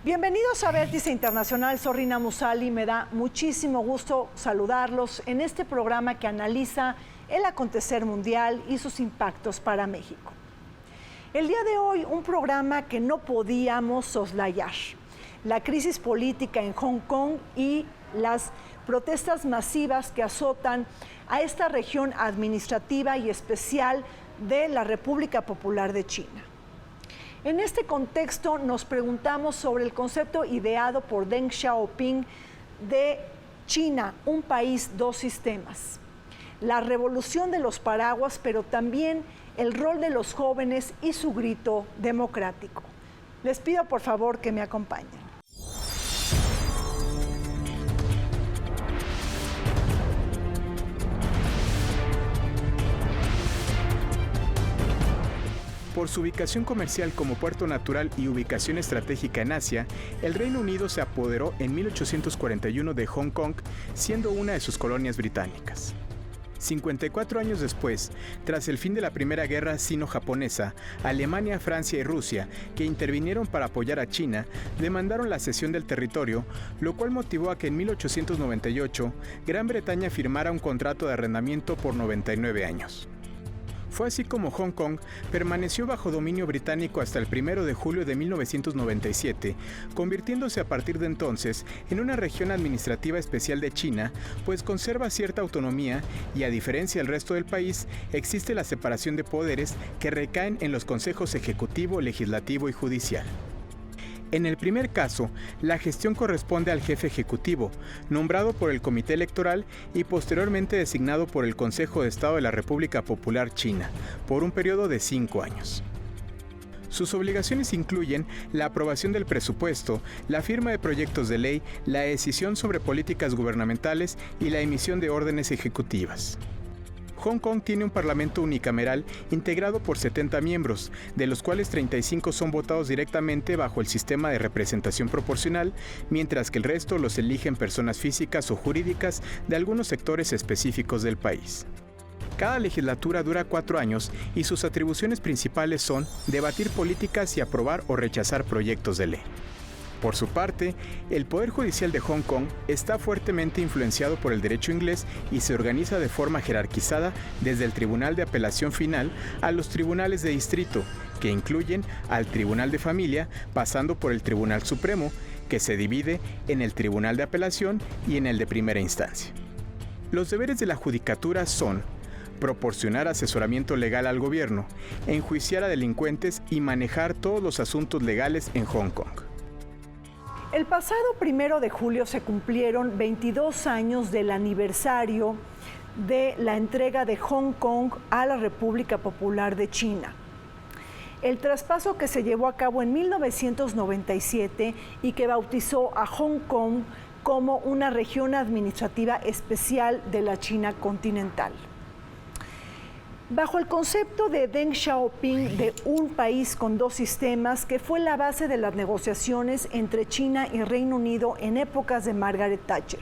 Bienvenidos a Vértice Internacional, soy Rina Musali, me da muchísimo gusto saludarlos en este programa que analiza el acontecer mundial y sus impactos para México. El día de hoy, un programa que no podíamos soslayar, la crisis política en Hong Kong y las protestas masivas que azotan a esta región administrativa y especial de la República Popular de China. En este contexto nos preguntamos sobre el concepto ideado por Deng Xiaoping de China, un país, dos sistemas. La revolución de los paraguas, pero también el rol de los jóvenes y su grito democrático. Les pido por favor que me acompañen. Por su ubicación comercial como puerto natural y ubicación estratégica en Asia, el Reino Unido se apoderó en 1841 de Hong Kong, siendo una de sus colonias británicas. 54 años después, tras el fin de la Primera Guerra Sino-Japonesa, Alemania, Francia y Rusia, que intervinieron para apoyar a China, demandaron la cesión del territorio, lo cual motivó a que en 1898 Gran Bretaña firmara un contrato de arrendamiento por 99 años. Fue así como Hong Kong permaneció bajo dominio británico hasta el 1 de julio de 1997, convirtiéndose a partir de entonces en una región administrativa especial de China, pues conserva cierta autonomía y, a diferencia del resto del país, existe la separación de poderes que recaen en los consejos ejecutivo, legislativo y judicial. En el primer caso, la gestión corresponde al jefe ejecutivo, nombrado por el Comité Electoral y posteriormente designado por el Consejo de Estado de la República Popular China, por un periodo de 5 años. Sus obligaciones incluyen la aprobación del presupuesto, la firma de proyectos de ley, la decisión sobre políticas gubernamentales y la emisión de órdenes ejecutivas. Hong Kong tiene un parlamento unicameral integrado por 70 miembros, de los cuales 35 son votados directamente bajo el sistema de representación proporcional, mientras que el resto los eligen personas físicas o jurídicas de algunos sectores específicos del país. Cada legislatura dura 4 años y sus atribuciones principales son debatir políticas y aprobar o rechazar proyectos de ley. Por su parte, el Poder Judicial de Hong Kong está fuertemente influenciado por el derecho inglés y se organiza de forma jerarquizada desde el Tribunal de Apelación Final a los tribunales de distrito, que incluyen al Tribunal de Familia, pasando por el Tribunal Supremo, que se divide en el Tribunal de Apelación y en el de Primera Instancia. Los deberes de la Judicatura son proporcionar asesoramiento legal al gobierno, enjuiciar a delincuentes y manejar todos los asuntos legales en Hong Kong. El pasado 1 de julio se cumplieron 22 años del aniversario de la entrega de Hong Kong a la República Popular de China. El traspaso que se llevó a cabo en 1997 y que bautizó a Hong Kong como una región administrativa especial de la China continental. Bajo el concepto de Deng Xiaoping de un país con dos sistemas, que fue la base de las negociaciones entre China y Reino Unido en épocas de Margaret Thatcher.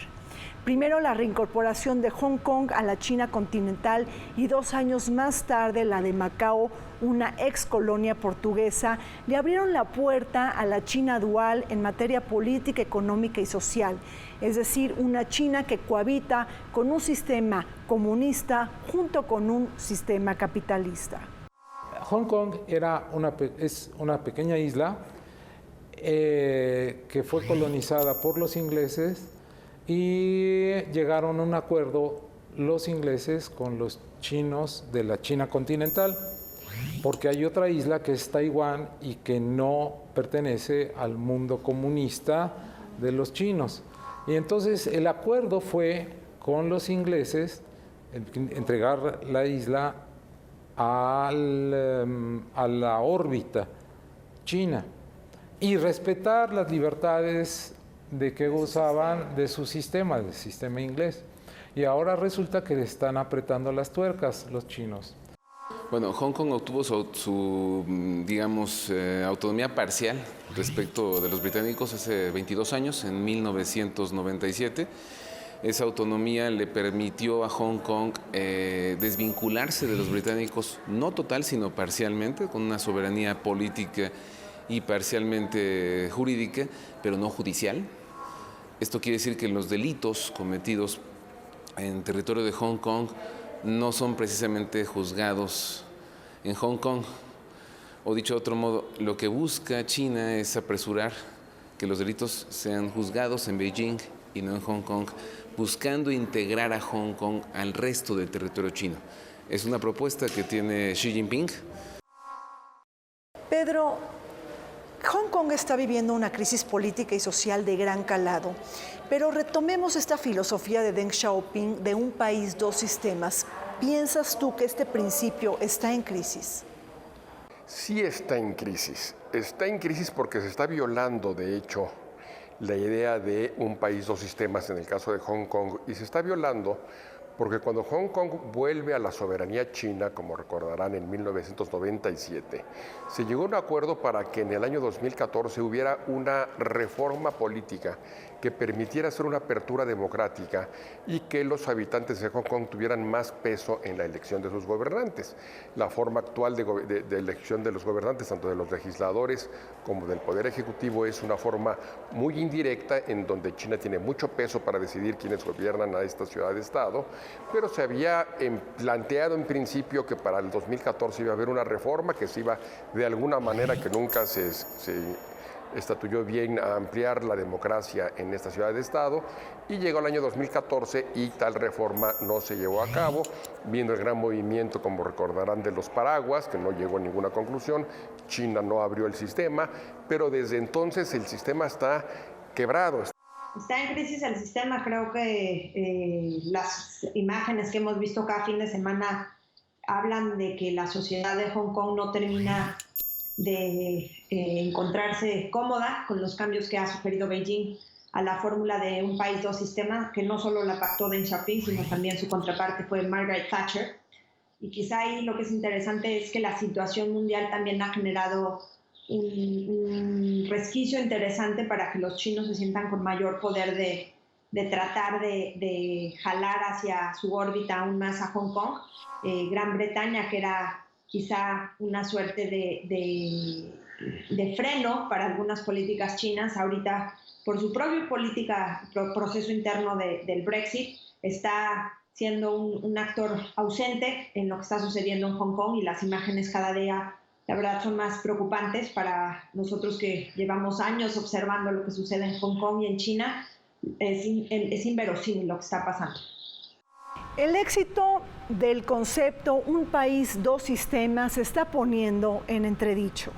Primero la reincorporación de Hong Kong a la China continental y 2 años más tarde la de Macao, una ex colonia portuguesa, le abrieron la puerta a la China dual en materia política, económica y social, es decir, una China que cohabita con un sistema comunista junto con un sistema capitalista. Hong Kong es una pequeña isla que fue colonizada por los ingleses y llegaron a un acuerdo los ingleses con los chinos de la China continental, porque hay otra isla que es Taiwán y que no pertenece al mundo comunista de los chinos. Y entonces el acuerdo fue con los ingleses entregar la isla a la órbita china y respetar las libertades de que gozaban de su sistema, del sistema inglés. Y ahora resulta que le están apretando las tuercas los chinos. Bueno, Hong Kong obtuvo su digamos, autonomía parcial respecto de los británicos hace 22 años, en 1997. Esa autonomía le permitió a Hong Kong desvincularse de los británicos, no total, sino parcialmente, con una soberanía política y parcialmente jurídica, pero no judicial. Esto quiere decir que los delitos cometidos en territorio de Hong Kong no son precisamente juzgados en Hong Kong. O dicho de otro modo, lo que busca China es apresurar que los delitos sean juzgados en Beijing y no en Hong Kong, buscando integrar a Hong Kong al resto del territorio chino. Es una propuesta que tiene Xi Jinping. Pedro, Hong Kong está viviendo una crisis política y social de gran calado, pero retomemos esta filosofía de Deng Xiaoping de un país, dos sistemas. ¿Piensas tú que este principio está en crisis? Sí está en crisis. Está en crisis porque se está violando, de hecho, la idea de un país, dos sistemas en el caso de Hong Kong, y se está violando porque cuando Hong Kong vuelve a la soberanía china, como recordarán en 1997, se llegó a un acuerdo para que en el año 2014 hubiera una reforma política que permitiera hacer una apertura democrática y que los habitantes de Hong Kong tuvieran más peso en la elección de sus gobernantes. La forma actual de elección de los gobernantes, tanto de los legisladores como del Poder Ejecutivo, es una forma muy indirecta en donde China tiene mucho peso para decidir quiénes gobiernan a esta ciudad-estado, pero se había planteado en principio que para el 2014 iba a haber una reforma que se iba de alguna manera, que nunca se estatuyó bien, a ampliar la democracia en esta ciudad de Estado, y llegó el año 2014 y tal reforma no se llevó a cabo, viendo el gran movimiento, como recordarán, de los paraguas, que no llegó a ninguna conclusión. China no abrió el sistema, pero desde entonces el sistema está quebrado. Está en crisis el sistema. Creo que las imágenes que hemos visto cada fin de semana hablan de que la sociedad de Hong Kong no termina de encontrarse cómoda con los cambios que ha sugerido Beijing a la fórmula de un país, dos sistemas, que no solo la pactó Deng Xiaoping, sino también su contraparte fue Margaret Thatcher. Y quizá ahí lo que es interesante es que la situación mundial también ha generado un resquicio interesante para que los chinos se sientan con mayor poder de tratar de jalar hacia su órbita aún más a Hong Kong. Gran Bretaña, que era quizá una suerte de freno para algunas políticas chinas, ahorita por su propia proceso interno del Brexit, está siendo un actor ausente en lo que está sucediendo en Hong Kong, y las imágenes cada día, la verdad, son más preocupantes para nosotros que llevamos años observando lo que sucede en Hong Kong y en China. Es inverosímil lo que está pasando. El éxito del concepto un país, dos sistemas se está poniendo en entredicho.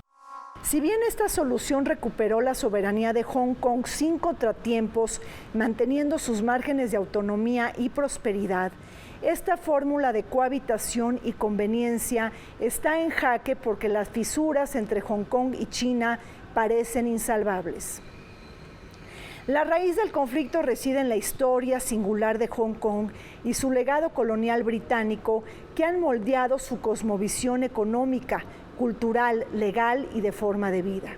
Si bien esta solución recuperó la soberanía de Hong Kong sin contratiempos, manteniendo sus márgenes de autonomía y prosperidad, esta fórmula de cohabitación y conveniencia está en jaque porque las fisuras entre Hong Kong y China parecen insalvables. La raíz del conflicto reside en la historia singular de Hong Kong y su legado colonial británico, que han moldeado su cosmovisión económica, cultural, legal y de forma de vida.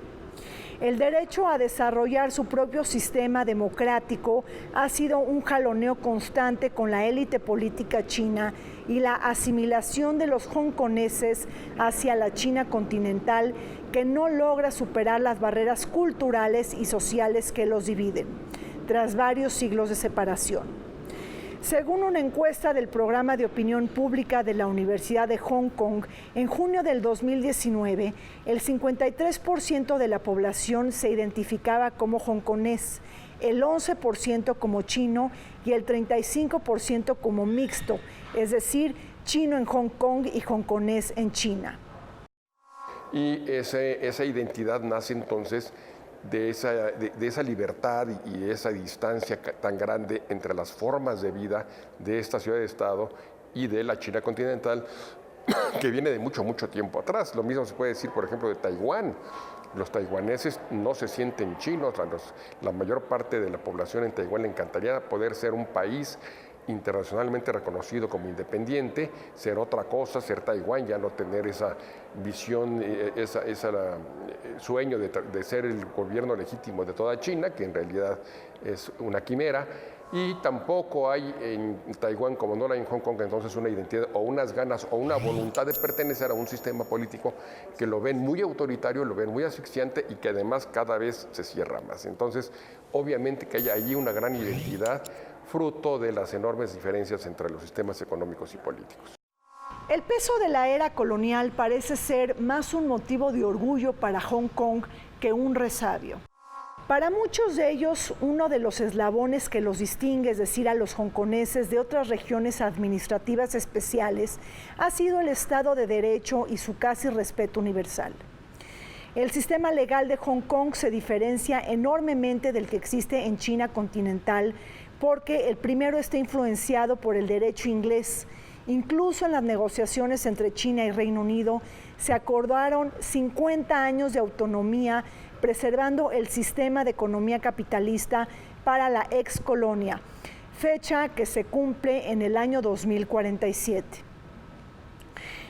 El derecho a desarrollar su propio sistema democrático ha sido un jaloneo constante con la élite política china y la asimilación de los hongkoneses hacia la China continental, que no logra superar las barreras culturales y sociales que los dividen, tras varios siglos de separación. Según una encuesta del Programa de Opinión Pública de la Universidad de Hong Kong, en junio del 2019, el 53% de la población se identificaba como hongkonés, el 11% como chino y el 35% como mixto, es decir, chino en Hong Kong y hongkonés en China. Y esa identidad nace entonces de esa libertad y esa distancia tan grande entre las formas de vida de esta ciudad-estado y de la China continental, que viene de mucho, mucho tiempo atrás. Lo mismo se puede decir, por ejemplo, de Taiwán. Los taiwaneses no se sienten chinos. La mayor parte de la población en Taiwán le encantaría poder ser un país internacionalmente reconocido como independiente, ser otra cosa, ser Taiwán, ya no tener esa visión, sueño de ser el gobierno legítimo de toda China, que en realidad es una quimera. Y tampoco hay en Taiwán, como no la hay en Hong Kong, entonces una identidad o unas ganas o una voluntad de pertenecer a un sistema político que lo ven muy autoritario, lo ven muy asfixiante y que además cada vez se cierra más. Entonces, obviamente que hay allí una gran identidad fruto de las enormes diferencias entre los sistemas económicos y políticos. El peso de la era colonial parece ser más un motivo de orgullo para Hong Kong que un resabio. Para muchos de ellos, uno de los eslabones que los distingue, es decir, a los hongkoneses de otras regiones administrativas especiales, ha sido el Estado de Derecho y su casi respeto universal. El sistema legal de Hong Kong se diferencia enormemente del que existe en China continental, porque el primero está influenciado por el derecho inglés. Incluso en las negociaciones entre China y Reino Unido se acordaron 50 años de autonomía, preservando el sistema de economía capitalista para la ex colonia, fecha que se cumple en el año 2047.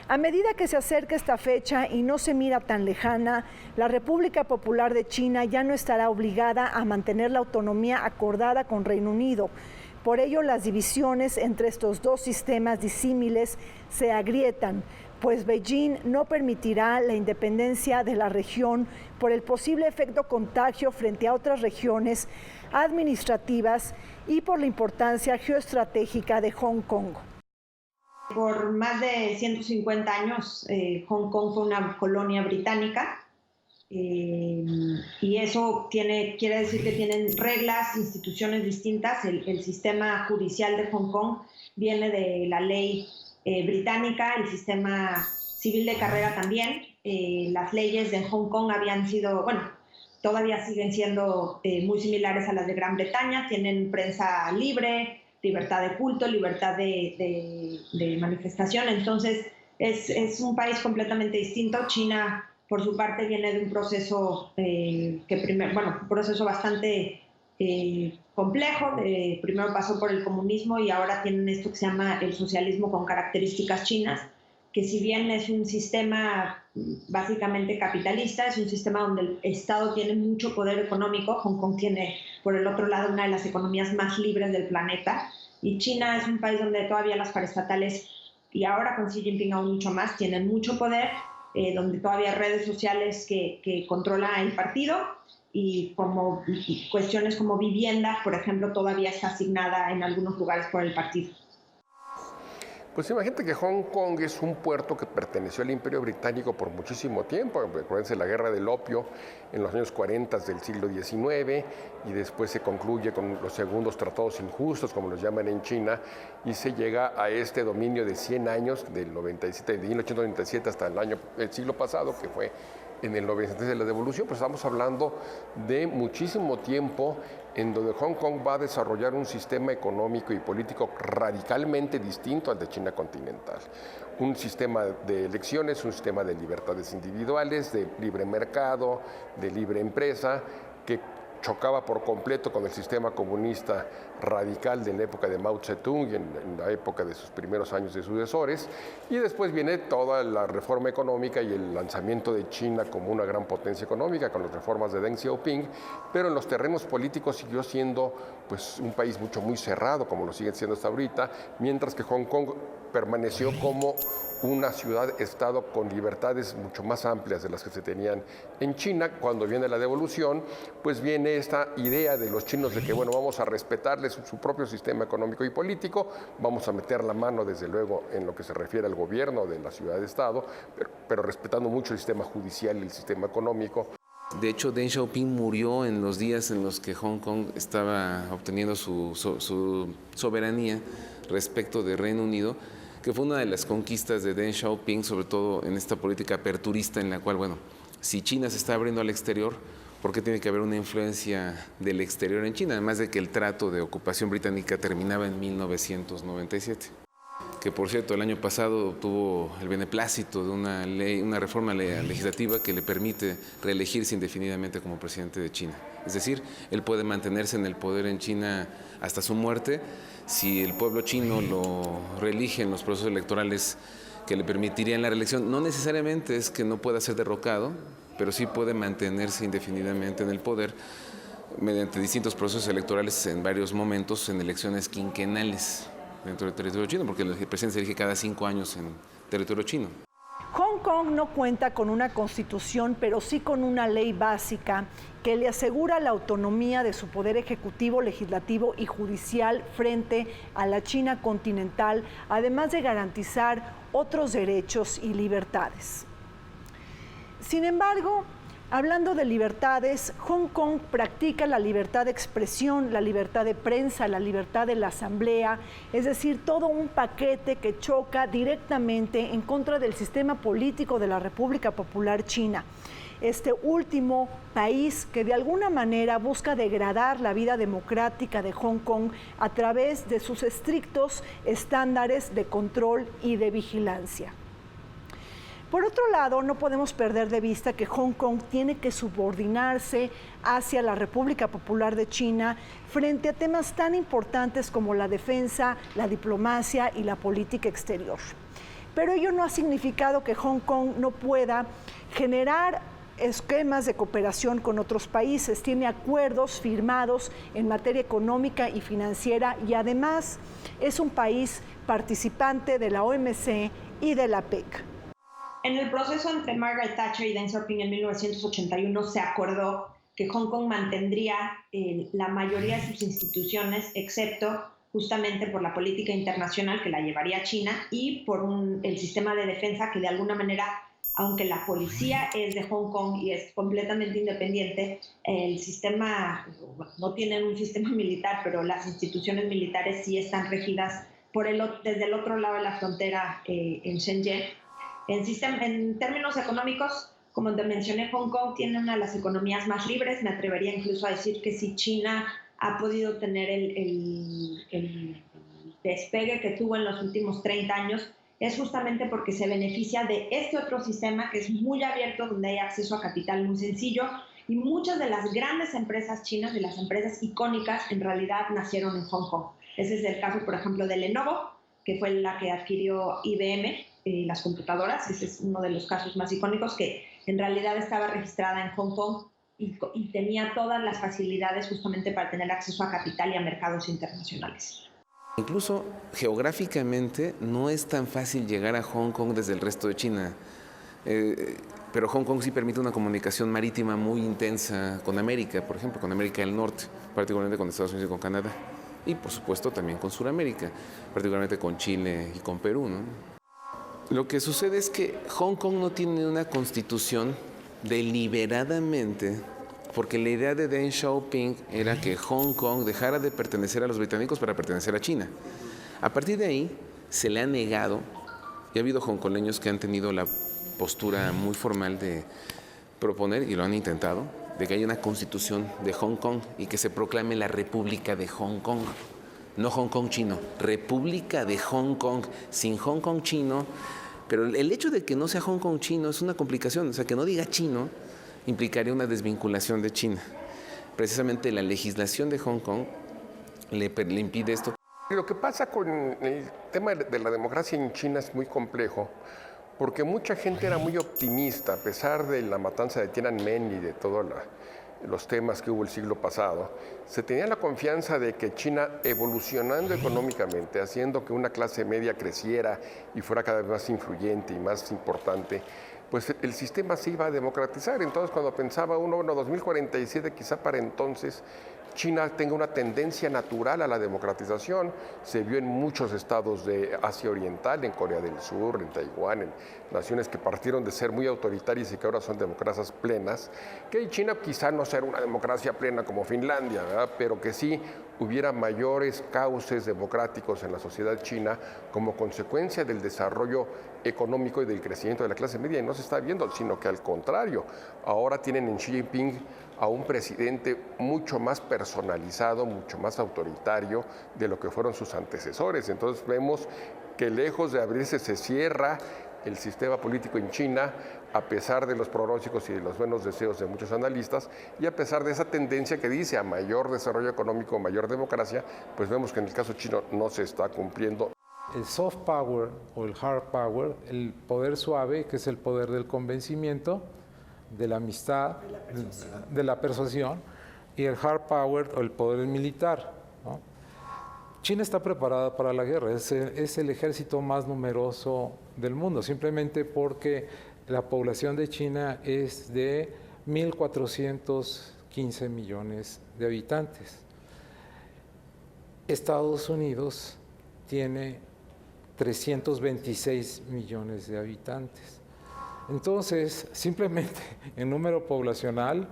A medida que se acerca esta fecha y no se mira tan lejana, la República Popular de China ya no estará obligada a mantener la autonomía acordada con Reino Unido. Por ello, las divisiones entre estos dos sistemas disímiles se agrietan, pues Beijing no permitirá la independencia de la región por el posible efecto contagio frente a otras regiones administrativas y por la importancia geoestratégica de Hong Kong. Por más de 150 años, Hong Kong fue una colonia británica y eso quiere decir que tienen reglas, instituciones distintas. El sistema judicial de Hong Kong viene de la ley británica, el sistema civil de carrera también. Las leyes de Hong Kong habían sido, todavía siguen siendo muy similares a las de Gran Bretaña. Tienen prensa libre, libertad de culto, libertad de manifestación. Entonces, es un país completamente distinto. China, por su parte, viene de un proceso un proceso bastante complejo. Primero pasó por el comunismo y ahora tienen esto que se llama el socialismo con características chinas, que si bien es un sistema básicamente capitalista, es un sistema donde el Estado tiene mucho poder económico. Hong Kong tiene, por el otro lado, una de las economías más libres del planeta, y China es un país donde todavía las paraestatales, y ahora con Xi Jinping aún mucho más, tienen mucho poder, donde todavía hay redes sociales que controla el partido, y como cuestiones como vivienda, por ejemplo, todavía está asignada en algunos lugares por el partido. Pues imagínate que Hong Kong es un puerto que perteneció al Imperio Británico por muchísimo tiempo. Acuérdense la Guerra del Opio en los años 40 del siglo XIX, y después se concluye con los segundos tratados injustos, como los llaman en China, y se llega a este dominio de 100 años, del 97, de 1897 hasta el siglo pasado, que fue en el 93 de la devolución. Pues estamos hablando de muchísimo tiempo en donde Hong Kong va a desarrollar un sistema económico y político radicalmente distinto al de China continental. Un sistema de elecciones, un sistema de libertades individuales, de libre mercado, de libre empresa, que chocaba por completo con el sistema comunista radical de la época de Mao Zedong y en la época de sus primeros años de sucesores. Y después viene toda la reforma económica y el lanzamiento de China como una gran potencia económica con las reformas de Deng Xiaoping, pero en los terrenos políticos siguió siendo pues un país muy cerrado, como lo sigue siendo hasta ahorita, mientras que Hong Kong permaneció como una ciudad-estado con libertades mucho más amplias de las que se tenían en China. Cuando viene la devolución, pues viene esta idea de los chinos de que, vamos a respetarles su propio sistema económico y político, vamos a meter la mano, desde luego, en lo que se refiere al gobierno de la ciudad-estado, pero respetando mucho el sistema judicial y el sistema económico. De hecho, Deng Xiaoping murió en los días en los que Hong Kong estaba obteniendo su soberanía respecto de Reino Unido, que fue una de las conquistas de Deng Xiaoping, sobre todo en esta política aperturista en la cual, si China se está abriendo al exterior, ¿por qué tiene que haber una influencia del exterior en China? Además de que el trato de ocupación británica terminaba en 1997. que por cierto el año pasado obtuvo el beneplácito de una reforma legislativa que le permite reelegirse indefinidamente como presidente de China. Es decir, él puede mantenerse en el poder en China hasta su muerte si el pueblo chino lo reelige en los procesos electorales que le permitirían la reelección. No necesariamente es que no pueda ser derrocado, pero sí puede mantenerse indefinidamente en el poder mediante distintos procesos electorales en varios momentos en elecciones quinquenales dentro del territorio chino, porque el presidente se elige cada 5 años en territorio chino. Hong Kong no cuenta con una constitución, pero sí con una ley básica que le asegura la autonomía de su poder ejecutivo, legislativo y judicial frente a la China continental, además de garantizar otros derechos y libertades. Sin embargo, hablando de libertades, Hong Kong practica la libertad de expresión, la libertad de prensa, la libertad de la asamblea, es decir, todo un paquete que choca directamente en contra del sistema político de la República Popular China. Este último país que de alguna manera busca degradar la vida democrática de Hong Kong a través de sus estrictos estándares de control y de vigilancia. Por otro lado, no podemos perder de vista que Hong Kong tiene que subordinarse hacia la República Popular de China frente a temas tan importantes como la defensa, la diplomacia y la política exterior. Pero ello no ha significado que Hong Kong no pueda generar esquemas de cooperación con otros países, tiene acuerdos firmados en materia económica y financiera y además es un país participante de la OMC y de la PEC. En el proceso entre Margaret Thatcher y Deng Xiaoping en 1981 se acordó que Hong Kong mantendría la mayoría de sus instituciones, excepto justamente por la política internacional que la llevaría a China y por el sistema de defensa que de alguna manera, aunque la policía es de Hong Kong y es completamente independiente, el sistema, no tienen un sistema militar, pero las instituciones militares sí están regidas desde el otro lado de la frontera en Shenzhen. En términos económicos, como te mencioné, Hong Kong tiene una de las economías más libres. Me atrevería incluso a decir que si China ha podido tener el despegue que tuvo en los últimos 30 años, es justamente porque se beneficia de este otro sistema que es muy abierto, donde hay acceso a capital muy sencillo, y muchas de las grandes empresas chinas, de las empresas icónicas, en realidad nacieron en Hong Kong. Ese es el caso, por ejemplo, de Lenovo, que fue la que adquirió IBM, las computadoras. Ese es uno de los casos más icónicos, que en realidad estaba registrada en Hong Kong y tenía todas las facilidades justamente para tener acceso a capital y a mercados internacionales. Incluso geográficamente no es tan fácil llegar a Hong Kong desde el resto de China, pero Hong Kong sí permite una comunicación marítima muy intensa con América, por ejemplo, con América del Norte, particularmente con Estados Unidos y con Canadá, y por supuesto también con Sudamérica, particularmente con Chile y con Perú, ¿no? Lo que sucede es que Hong Kong no tiene una constitución deliberadamente, porque la idea de Deng Xiaoping era que Hong Kong dejara de pertenecer a los británicos para pertenecer a China. A partir de ahí se le ha negado, y ha habido hongkoneños que han tenido la postura muy formal de proponer, y lo han intentado, de que haya una constitución de Hong Kong y que se proclame la República de Hong Kong. No Hong Kong chino, República de Hong Kong, sin Hong Kong chino, pero el hecho de que no sea Hong Kong chino es una complicación, o sea, que no diga chino implicaría una desvinculación de China. Precisamente la legislación de Hong Kong le impide esto. Lo que pasa con el tema de la democracia en China es muy complejo, porque mucha gente era muy optimista, a pesar de la matanza de Tiananmen y de todos los temas que hubo el siglo pasado. Se tenía la confianza de que China, evolucionando económicamente, haciendo que una clase media creciera y fuera cada vez más influyente y más importante, pues el sistema se iba a democratizar. Entonces, cuando pensaba uno, bueno, 2047, quizá para entonces China tenga una tendencia natural a la democratización. Se vio en muchos estados de Asia Oriental, en Corea del Sur, en Taiwán, en naciones que partieron de ser muy autoritarias y que ahora son democracias plenas, que China quizá no sea una democracia plena como Finlandia, ¿verdad? Pero que sí hubiera mayores cauces democráticos en la sociedad china como consecuencia del desarrollo económico y del crecimiento de la clase media. Y no se está viendo, sino que al contrario, ahora tienen en Xi Jinping a un presidente mucho más personalizado, mucho más autoritario de lo que fueron sus antecesores. Entonces vemos que lejos de abrirse se cierra el sistema político en China, a pesar de los pronósticos y de los buenos deseos de muchos analistas, y a pesar de esa tendencia que dice a mayor desarrollo económico, mayor democracia, pues vemos que en el caso chino no se está cumpliendo. El soft power o el hard power, el poder suave, que es el poder del convencimiento, de la amistad, de la persuasión, y el hard power o el poder militar, ¿no? China está preparada para la guerra, es el ejército más numeroso del mundo, simplemente porque la población de China es de 1.415 millones de habitantes. Estados Unidos tiene 326 millones de habitantes. Entonces, simplemente en número poblacional,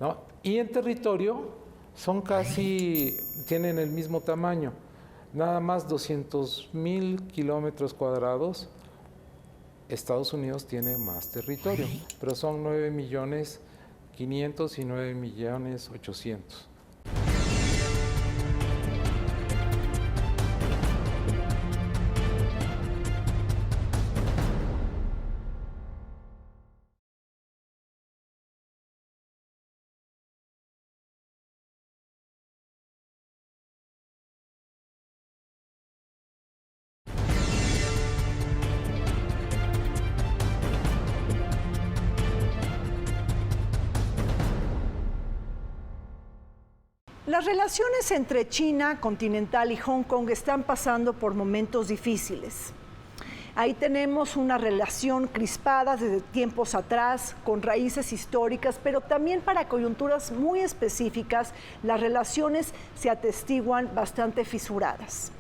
¿no? Y en territorio son tienen el mismo tamaño, nada más 200,000 kilómetros cuadrados. Estados Unidos tiene más territorio, pero son 9.500.000 y 9.800.000. Las relaciones entre China continental y Hong Kong están pasando por momentos difíciles. Ahí tenemos una relación crispada desde tiempos atrás, con raíces históricas, pero también para coyunturas muy específicas, las relaciones se atestiguan bastante fisuradas.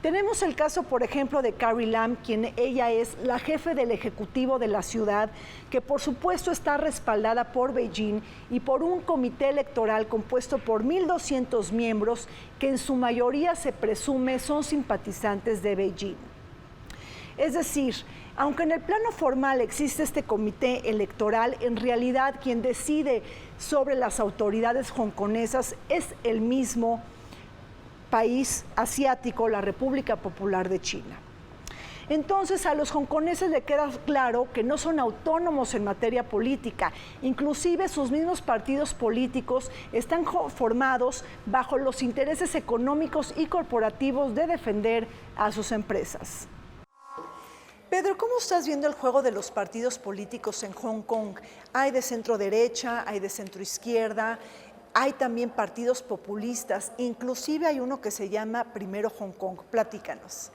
Tenemos el caso, por ejemplo, de Carrie Lam, quien ella es la jefe del Ejecutivo de la ciudad, que por supuesto está respaldada por Beijing y por un comité electoral compuesto por 1.200 miembros, que en su mayoría se presume son simpatizantes de Beijing. Es decir, aunque en el plano formal existe este comité electoral, en realidad quien decide sobre las autoridades hongkonesas es el mismo país asiático, la República Popular de China. Entonces a los hongkoneses les queda claro que no son autónomos en materia política, inclusive sus mismos partidos políticos están formados bajo los intereses económicos y corporativos de defender a sus empresas. Pedro, ¿cómo estás viendo el juego de los partidos políticos en Hong Kong? Hay de centro derecha, hay de centro izquierda, hay también partidos populistas, inclusive hay uno que se llama Primero Hong Kong. Platícanos.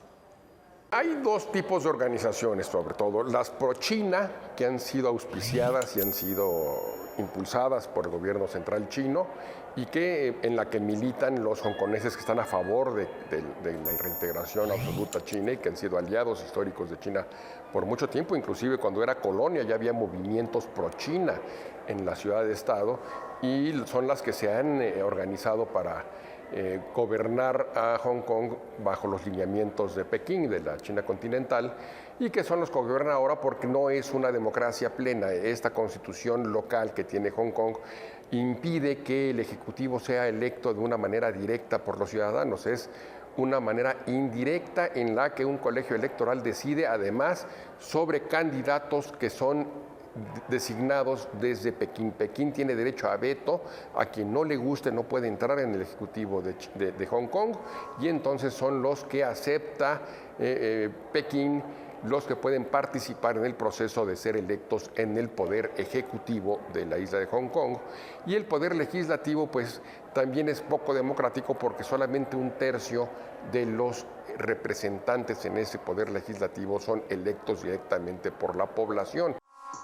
Hay dos tipos de organizaciones, sobre todo, las pro-China, que han sido auspiciadas y han sido impulsadas por el gobierno central chino, y en la que militan los hongkoneses que están a favor de la reintegración absoluta china y que han sido aliados históricos de China por mucho tiempo. Inclusive cuando era colonia ya había movimientos pro-China en la ciudad de Estado, y son las que se han organizado para gobernar a Hong Kong bajo los lineamientos de Pekín, de la China continental, y que son los que gobiernan ahora porque no es una democracia plena. Esta constitución local que tiene Hong Kong impide que el Ejecutivo sea electo de una manera directa por los ciudadanos. Es una manera indirecta en la que un colegio electoral decide además sobre candidatos que son designados desde Pekín. Pekín tiene derecho a veto, a quien no le guste no puede entrar en el Ejecutivo de Hong Kong, y entonces son los que acepta Pekín los que pueden participar en el proceso de ser electos en el poder ejecutivo de la isla de Hong Kong. Y el poder legislativo pues también es poco democrático porque solamente un tercio de los representantes en ese poder legislativo son electos directamente por la población.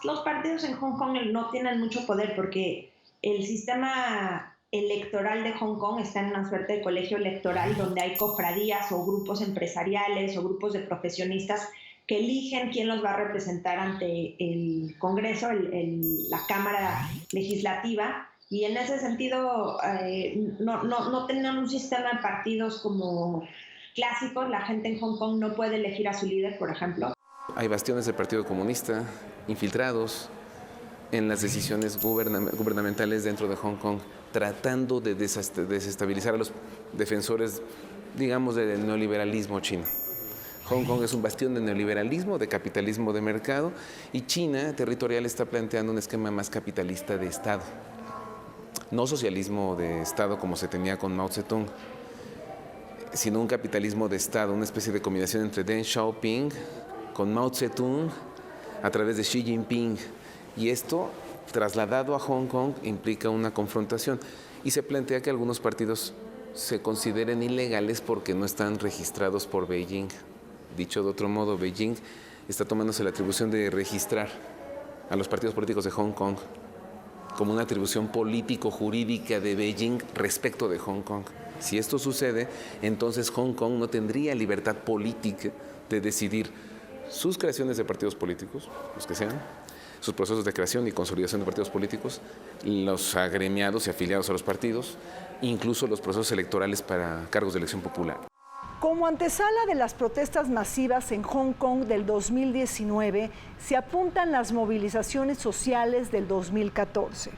Los partidos en Hong Kong no tienen mucho poder porque el sistema electoral de Hong Kong está en una suerte de colegio electoral donde hay cofradías o grupos empresariales o grupos de profesionistas que eligen quién los va a representar ante el Congreso, la Cámara Legislativa, y en ese sentido no tienen un sistema de partidos como clásicos. La gente en Hong Kong no puede elegir a su líder, por ejemplo. Hay bastiones del Partido Comunista, infiltrados, en las decisiones gubernamentales dentro de Hong Kong, tratando de desestabilizar a los defensores, digamos, del neoliberalismo chino. Hong Kong es un bastión de neoliberalismo, de capitalismo de mercado, y China territorial está planteando un esquema más capitalista de Estado. No socialismo de Estado como se tenía con Mao Zedong, sino un capitalismo de Estado, una especie de combinación entre Deng Xiaoping con Mao Zedong a través de Xi Jinping. Y esto, trasladado a Hong Kong, implica una confrontación. Y se plantea que algunos partidos se consideren ilegales porque no están registrados por Beijing. Dicho de otro modo, Beijing está tomándose la atribución de registrar a los partidos políticos de Hong Kong como una atribución político-jurídica de Beijing respecto de Hong Kong. Si esto sucede, entonces Hong Kong no tendría libertad política de decidir sus creaciones de partidos políticos, los que sean, sus procesos de creación y consolidación de partidos políticos, los agremiados y afiliados a los partidos, incluso los procesos electorales para cargos de elección popular. Como antesala de las protestas masivas en Hong Kong del 2019, se apuntan las movilizaciones sociales del 2014,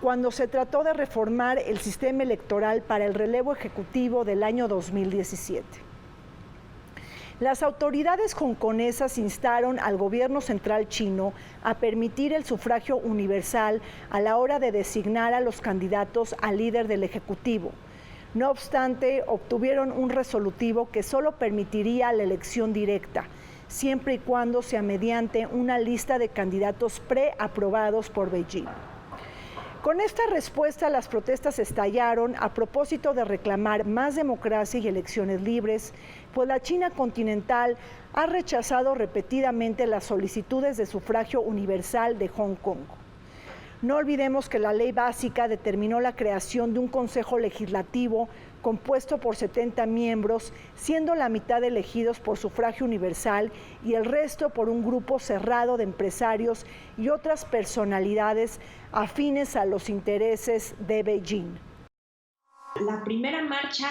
cuando se trató de reformar el sistema electoral para el relevo ejecutivo del año 2017. Las autoridades hongkonesas instaron al gobierno central chino a permitir el sufragio universal a la hora de designar a los candidatos al líder del Ejecutivo. No obstante, obtuvieron un resolutivo que solo permitiría la elección directa, siempre y cuando sea mediante una lista de candidatos preaprobados por Beijing. Con esta respuesta, las protestas estallaron a propósito de reclamar más democracia y elecciones libres, pues la China continental ha rechazado repetidamente las solicitudes de sufragio universal de Hong Kong. No olvidemos que la ley básica determinó la creación de un consejo legislativo compuesto por 70 miembros, siendo la mitad elegidos por sufragio universal y el resto por un grupo cerrado de empresarios y otras personalidades afines a los intereses de Beijing. La primera marcha,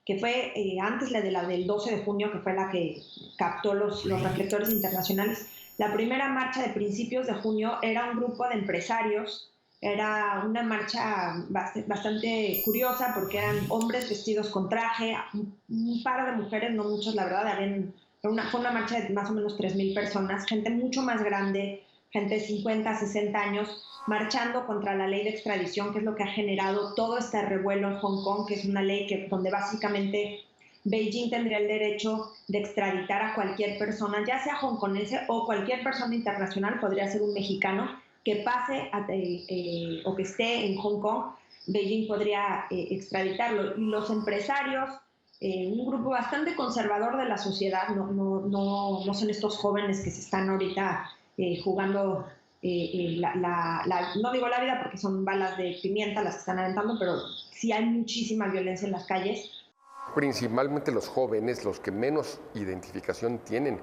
que fue antes la del 12 de junio, que fue la que captó los reflectores internacionales, la primera marcha de principios de junio era un grupo de empresarios. Era una marcha bastante curiosa porque eran hombres vestidos con traje, un par de mujeres, no muchos la verdad, fue una marcha de más o menos 3,000 personas, gente mucho más grande, gente de 50, 60 años, marchando contra la ley de extradición, que es lo que ha generado todo este revuelo en Hong Kong, que es una ley donde básicamente Beijing tendría el derecho de extraditar a cualquier persona, ya sea hongkonense o cualquier persona internacional, podría ser un mexicano, que pase o que esté en Hong Kong, Beijing podría extraditarlo. Y los empresarios, un grupo bastante conservador de la sociedad, no son estos jóvenes que se están ahorita jugando, no digo la vida porque son balas de pimienta las que están aventando, pero sí hay muchísima violencia en las calles. Principalmente los jóvenes, los que menos identificación tienen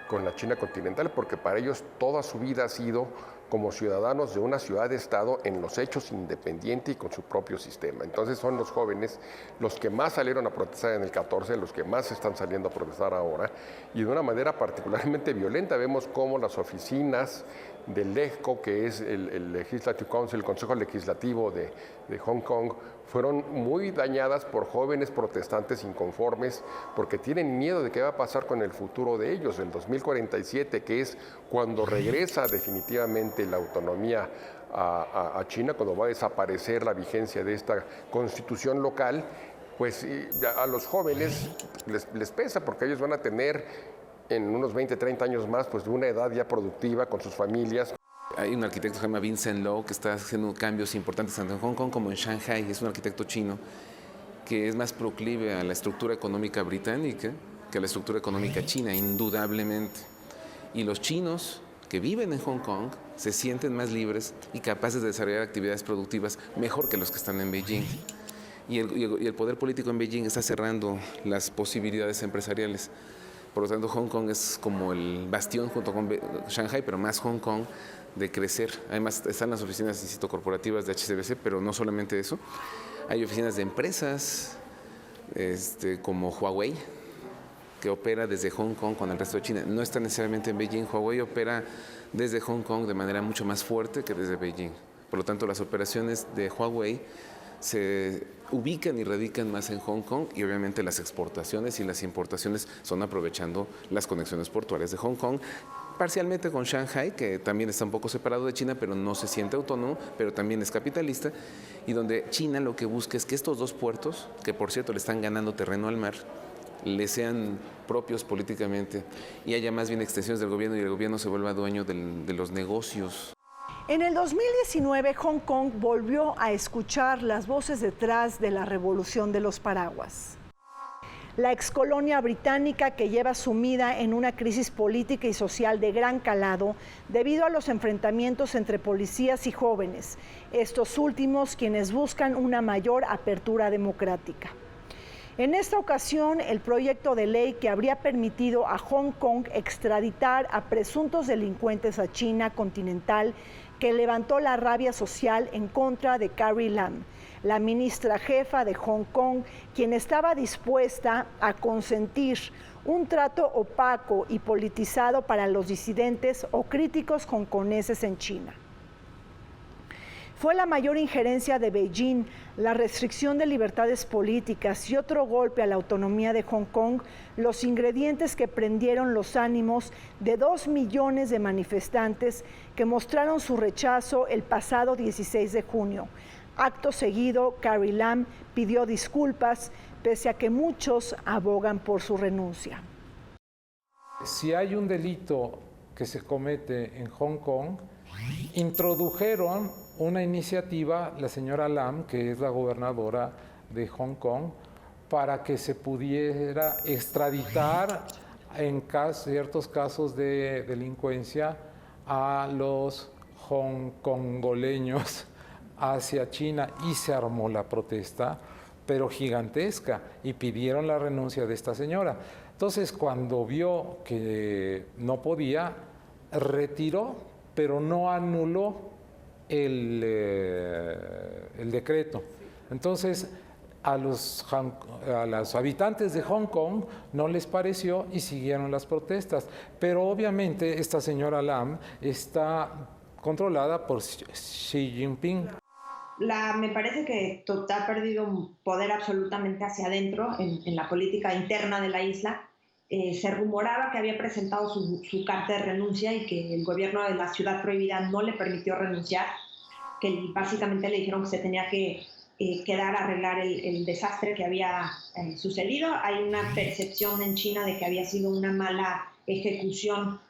con la China continental, porque para ellos toda su vida ha sido como ciudadanos de una ciudad-estado en los hechos, independiente y con su propio sistema. Entonces son los jóvenes los que más salieron a protestar en el 14, los que más están saliendo a protestar ahora, y de una manera particularmente violenta. Vemos cómo las oficinas del LegCo, que es el Legislative Council, el Consejo Legislativo de Hong Kong, fueron muy dañadas por jóvenes protestantes inconformes porque tienen miedo de qué va a pasar con el futuro de ellos. El 2047, que es cuando regresa definitivamente la autonomía a China, cuando va a desaparecer la vigencia de esta constitución local, pues a los jóvenes les pesa porque ellos van a tener en unos 20, 30 años más, pues de una edad ya productiva con sus familias. Hay un arquitecto que se llama Vincent Lo que está haciendo cambios importantes tanto en Hong Kong como en Shanghai. Es un arquitecto chino que es más proclive a la estructura económica británica que a la estructura económica china, indudablemente. Y los chinos que viven en Hong Kong se sienten más libres y capaces de desarrollar actividades productivas mejor que los que están en Beijing. Y el poder político en Beijing está cerrando las posibilidades empresariales. Por lo tanto, Hong Kong es como el bastión junto con Shanghai, pero más Hong Kong, de crecer. Además, están las oficinas, insisto, corporativas de HSBC, pero no solamente eso. Hay oficinas de empresas como Huawei, que opera desde Hong Kong con el resto de China. No está necesariamente en Beijing. Huawei opera desde Hong Kong de manera mucho más fuerte que desde Beijing. Por lo tanto, las operaciones de Huawei se ubican y radican más en Hong Kong y obviamente las exportaciones y las importaciones son aprovechando las conexiones portuarias de Hong Kong, parcialmente con Shanghai, que también está un poco separado de China, pero no se siente autónomo, pero también es capitalista, y donde China lo que busca es que estos dos puertos, que por cierto le están ganando terreno al mar, le sean propios políticamente y haya más bien extensiones del gobierno y el gobierno se vuelva dueño de los negocios. En el 2019, Hong Kong volvió a escuchar las voces detrás de la revolución de los paraguas. La excolonia británica que lleva sumida en una crisis política y social de gran calado debido a los enfrentamientos entre policías y jóvenes, estos últimos quienes buscan una mayor apertura democrática. En esta ocasión, el proyecto de ley que habría permitido a Hong Kong extraditar a presuntos delincuentes a China continental que levantó la rabia social en contra de Carrie Lam, la ministra jefa de Hong Kong, quien estaba dispuesta a consentir un trato opaco y politizado para los disidentes o críticos hongkoneses en China. Fue la mayor injerencia de Beijing, la restricción de libertades políticas y otro golpe a la autonomía de Hong Kong, los ingredientes que prendieron los ánimos de 2 millones de manifestantes que mostraron su rechazo el pasado 16 de junio. Acto seguido, Carrie Lam pidió disculpas, pese a que muchos abogan por su renuncia. Si hay un delito que se comete en Hong Kong, introdujeron una iniciativa, la señora Lam, que es la gobernadora de Hong Kong, para que se pudiera extraditar en ciertos casos de delincuencia a los hongkongoleños hacia China, y se armó la protesta, pero gigantesca, y pidieron la renuncia de esta señora. Entonces, cuando vio que no podía, retiró, pero no anuló el decreto. Entonces, a los habitantes de Hong Kong no les pareció y siguieron las protestas. Pero obviamente esta señora Lam está controlada por Xi Jinping. Me parece que ha perdido poder absolutamente hacia adentro en la política interna de la isla. Se rumoraba que había presentado su carta de renuncia y que el gobierno de la ciudad prohibida no le permitió renunciar, que básicamente le dijeron que se tenía que quedar a arreglar el desastre que había sucedido. Hay una percepción en China de que había sido una mala ejecución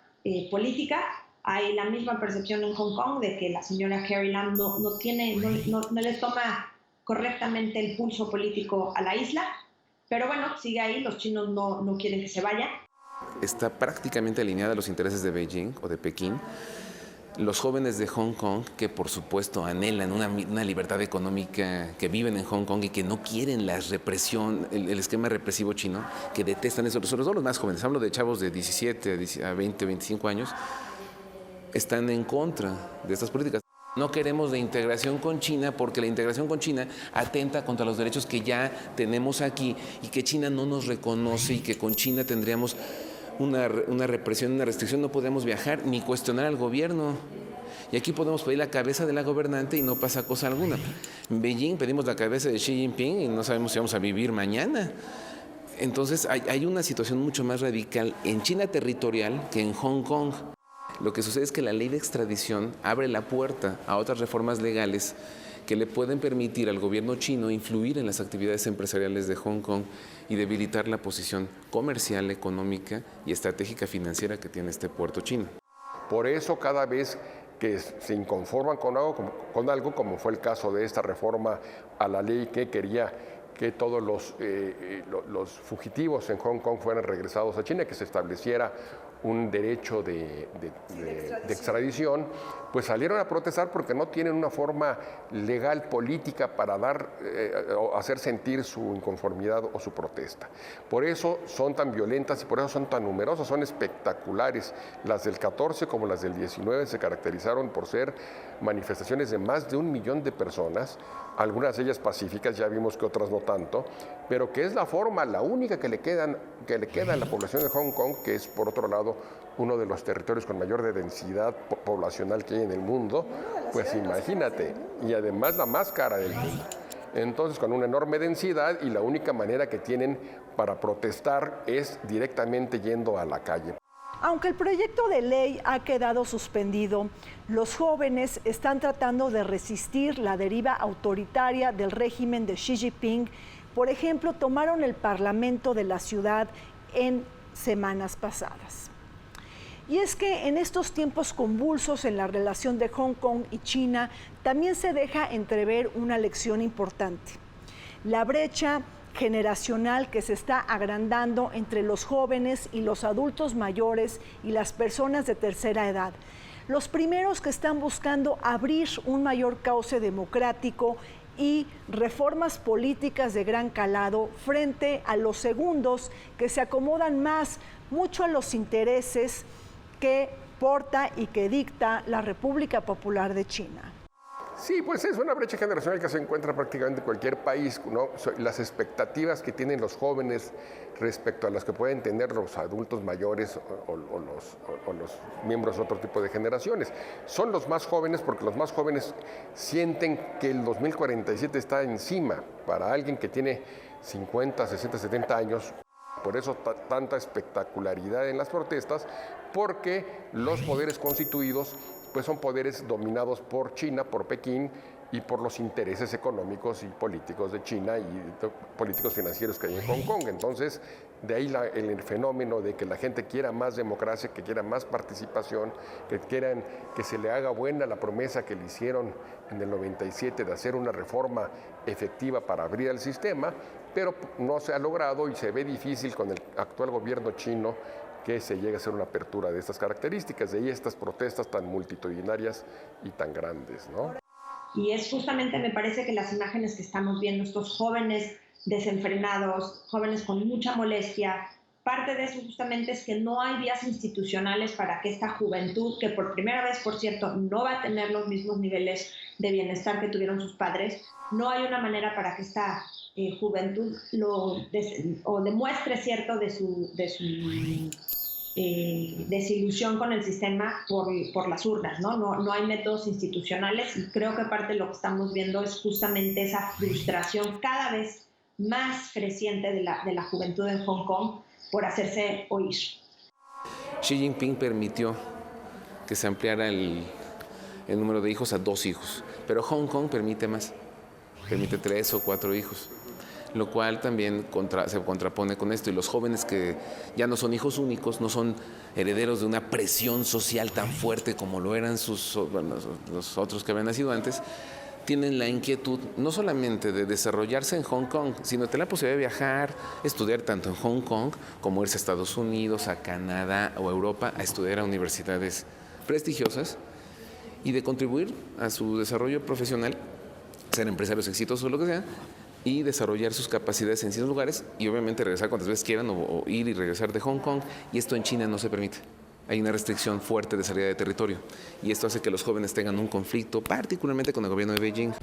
política. Hay la misma percepción en Hong Kong de que la señora Carrie Lam no le toma correctamente el pulso político a la isla. Pero bueno, sigue ahí, los chinos no quieren que se vaya. Está prácticamente alineada a los intereses de Beijing o de Pekín. Los jóvenes de Hong Kong, que por supuesto anhelan una libertad económica, que viven en Hong Kong y que no quieren la represión, el esquema represivo chino, que detestan eso, sobre todo los más jóvenes, hablo de chavos de 17 a 20, 25 años, están en contra de estas políticas. No queremos la integración con China porque la integración con China atenta contra los derechos que ya tenemos aquí y que China no nos reconoce, y que con China tendríamos una represión, una restricción, no podemos viajar ni cuestionar al gobierno. Y aquí podemos pedir la cabeza de la gobernante y no pasa cosa alguna. En Beijing pedimos la cabeza de Xi Jinping y no sabemos si vamos a vivir mañana. Entonces hay una situación mucho más radical en China territorial que en Hong Kong. Lo que sucede es que la ley de extradición abre la puerta a otras reformas legales que le pueden permitir al gobierno chino influir en las actividades empresariales de Hong Kong y debilitar la posición comercial, económica y estratégica financiera que tiene este puerto chino. Por eso, cada vez que se inconforman con algo, como fue el caso de esta reforma a la ley que quería que todos los fugitivos en Hong Kong fueran regresados a China, que se estableciera un derecho de extradición, pues salieron a protestar porque no tienen una forma legal política para hacer sentir su inconformidad o su protesta. Por eso son tan violentas y por eso son tan numerosas, son espectaculares. Las del 14 como las del 19 se caracterizaron por ser manifestaciones de más de 1 millón de personas algunas de ellas pacíficas, ya vimos que otras no tanto, pero que es la forma, la única que le queda a la población de Hong Kong, que es por otro lado uno de los territorios con mayor densidad poblacional que hay en el mundo, pues imagínate, y además la más cara del mundo. Entonces, con una enorme densidad, y la única manera que tienen para protestar es directamente yendo a la calle. Aunque el proyecto de ley ha quedado suspendido, los jóvenes están tratando de resistir la deriva autoritaria del régimen de Xi Jinping. Por ejemplo, tomaron el Parlamento de la ciudad en semanas pasadas. Y es que en estos tiempos convulsos en la relación de Hong Kong y China, también se deja entrever una lección importante. La brecha generacional que se está agrandando entre los jóvenes y los adultos mayores y las personas de tercera edad. Los primeros que están buscando abrir un mayor cauce democrático y reformas políticas de gran calado frente a los segundos que se acomodan mucho a los intereses que porta y que dicta la República Popular de China. Sí, pues es una brecha generacional que se encuentra prácticamente en cualquier país, ¿no? Las expectativas que tienen los jóvenes respecto a las que pueden tener los adultos mayores o los miembros de otro tipo de generaciones. Son los más jóvenes porque los más jóvenes sienten que el 2047 está encima para alguien que tiene 50, 60, 70 años. Por eso tanta espectacularidad en las protestas, porque los poderes constituidos pues son poderes dominados por China, por Pekín y por los intereses económicos y políticos de China y políticos financieros que hay en Hong Kong. Entonces, de ahí el fenómeno de que la gente quiera más democracia, que quiera más participación, que quieran que se le haga buena la promesa que le hicieron en el 97 de hacer una reforma efectiva para abrir el sistema, pero no se ha logrado y se ve difícil con el actual gobierno chino que se llegue a hacer una apertura de estas características, de ahí estas protestas tan multitudinarias y tan grandes, ¿no? Y es justamente, me parece que las imágenes que estamos viendo, estos jóvenes desenfrenados, jóvenes con mucha molestia, parte de eso justamente es que no hay vías institucionales para que esta juventud, que por primera vez, por cierto, no va a tener los mismos niveles de bienestar que tuvieron sus padres, no hay una manera para que esta juventud demuestre cierto de su desilusión con el sistema por las urnas, ¿no? No hay métodos institucionales y creo que parte de lo que estamos viendo es justamente esa frustración cada vez más creciente de la juventud en Hong Kong por hacerse oír. Xi Jinping permitió que se ampliara el número de hijos a 2 hijos, pero Hong Kong permite más, permite 3 o 4 hijos. Lo cual también se contrapone con esto. Y los jóvenes que ya no son hijos únicos, no son herederos de una presión social tan fuerte como lo eran los otros que habían nacido antes, tienen la inquietud no solamente de desarrollarse en Hong Kong, sino de tener la posibilidad de viajar, estudiar tanto en Hong Kong como irse a Estados Unidos, a Canadá o a Europa a estudiar a universidades prestigiosas y de contribuir a su desarrollo profesional, ser empresarios exitosos o lo que sea, y desarrollar sus capacidades en ciertos lugares y obviamente regresar cuantas veces quieran o ir y regresar de Hong Kong, y esto en China no se permite. Hay una restricción fuerte de salida de territorio y esto hace que los jóvenes tengan un conflicto, particularmente con el gobierno de Beijing.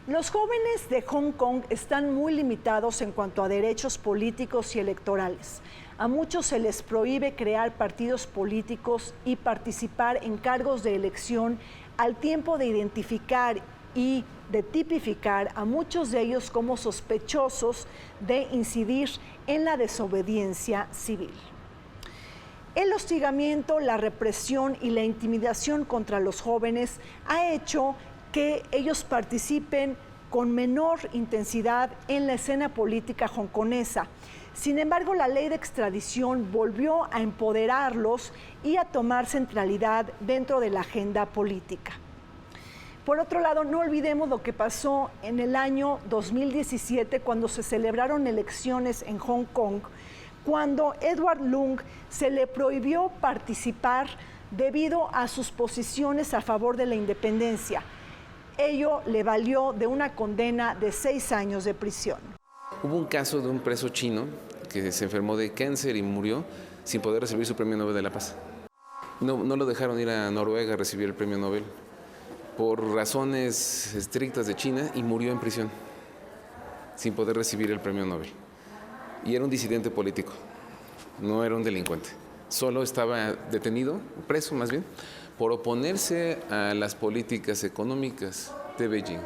Los jóvenes de Hong Kong están muy limitados en cuanto a derechos políticos y electorales. A muchos se les prohíbe crear partidos políticos y participar en cargos de elección, al tiempo de identificar y de tipificar a muchos de ellos como sospechosos de incidir en la desobediencia civil. El hostigamiento, la represión y la intimidación contra los jóvenes ha hecho que ellos participen con menor intensidad en la escena política hongkonesa. Sin embargo, la ley de extradición volvió a empoderarlos y a tomar centralidad dentro de la agenda política. Por otro lado, no olvidemos lo que pasó en el año 2017 cuando se celebraron elecciones en Hong Kong, cuando Edward Leung se le prohibió participar debido a sus posiciones a favor de la independencia. Ello le valió de una condena de 6 años de prisión. Hubo un caso de un preso chino que se enfermó de cáncer y murió sin poder recibir su premio Nobel de la Paz. No lo dejaron ir a Noruega a recibir el premio Nobel por razones estrictas de China y murió en prisión sin poder recibir el premio Nobel. Y era un disidente político, no era un delincuente. Solo estaba detenido, preso más bien, por oponerse a las políticas económicas de Beijing,